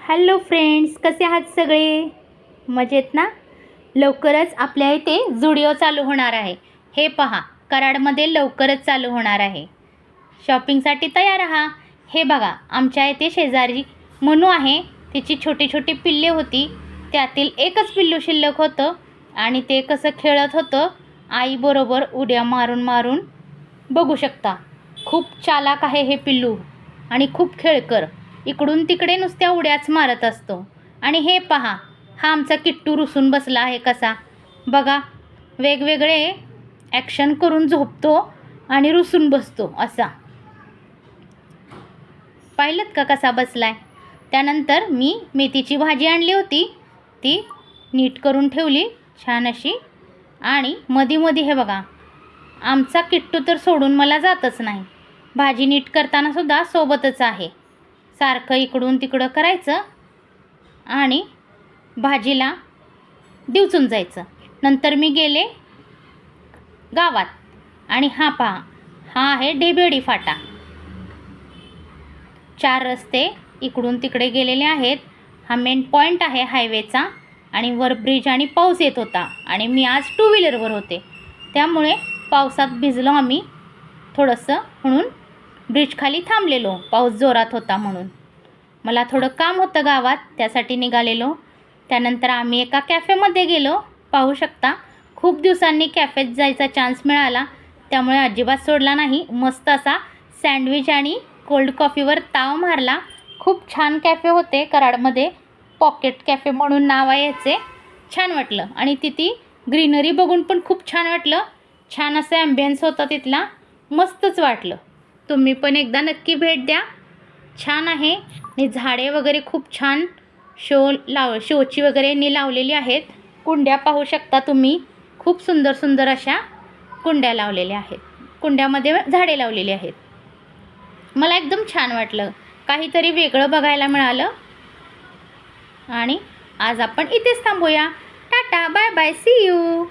Hello friends, कसे आहात सगळे? मजेत ना? लवकरच आपल्या इथे जुडिओ चालू होणार आहे. हे पहा, कराडमध्ये लवकरच चालू होणार आहे. शॉपिंगसाठी तयार राहा. हे बघा, आमच्या इथे शेजारी मनू आहे. तिची छोटी छोटी पिल्ले होती. त्यातील एकच पिल्लू शिल्लक होतं आणि ते कसं खेळत होतं आईबरोबर उड्या मारून मारून. बघू शकता, खूप चालाक आहे हे पिल्लू आणि खूप खेळकर. इकडून तिकडे नुसत्या उड्याच मारत असतो. आणि हे पहा, हा आमचा किट्टू रुसून बसला आहे कसा. बघा, वेगवेगळे ॲक्शन करून झोपतो आणि रुसून बसतो असा. पाहिलंत का कसा बसलाय? त्यानंतर मी मेथीची भाजी आणली होती, ती नीट करून ठेवली छान अशी. आणि मधी मधी हे बघा, आमचा किट्टू तर सोडून मला जातच नाही. भाजी नीट करताना सुद्धा सोबतच आहे. सारखं इकडून तिकडं करायचं आणि भाजीला दिवचून जायचं. नंतर मी गेले गावात आणि हा पहा, हा आहे डेबेडी फाटा. 4 रस्ते इकडून तिकडे गेलेले आहेत. हा मेन पॉईंट आहे हायवेचा. आणि वर ब्रिज आणि पाऊस येत होता आणि मी आज 2 व्हीलरवर होते, त्यामुळे पावसात भिजलो आम्ही थोडंसं, म्हणून ब्रिजखाली थांबलेलो. पाऊस जोरात होता म्हणून. मला थोडं काम होतं गावात, त्यासाठी निघालेलो. त्यानंतर आम्ही एका कॅफेमध्ये गेलो. पाहू शकता, खूप दिवसांनी कॅफेत जायचा चान्स मिळाला, त्यामुळे अजिबात सोडला नाही. मस्त असा सँडविच आणि कोल्ड कॉफीवर ताव मारला. खूप छान कॅफे होते कराडमध्ये. पॉकेट कॅफे म्हणून नाव आहे याचे. छान वाटलं आणि तिथे ग्रीनरी बघून पण खूप छान वाटलं. छान असं ॲम्बियन्स होता तिथला, मस्तच वाटलं. तुम्ही पण एकदा नक्की भेट द्या. छान आहे आणि झाडे वगैरे खूप छान शोची वगैरे लावलेली आहेत. कुंड्या पाहू शकता तुम्ही, खूप सुंदर सुंदर अशा कुंड्या लावलेल्या आहेत. कुंड्यामध्ये झाडे लावलेली आहेत. मला एकदम छान वाटलं, काहीतरी वेगळं बघायला मिळालं. आणि आज आपण इथेच थांबूया. Tata, bye bye, see you.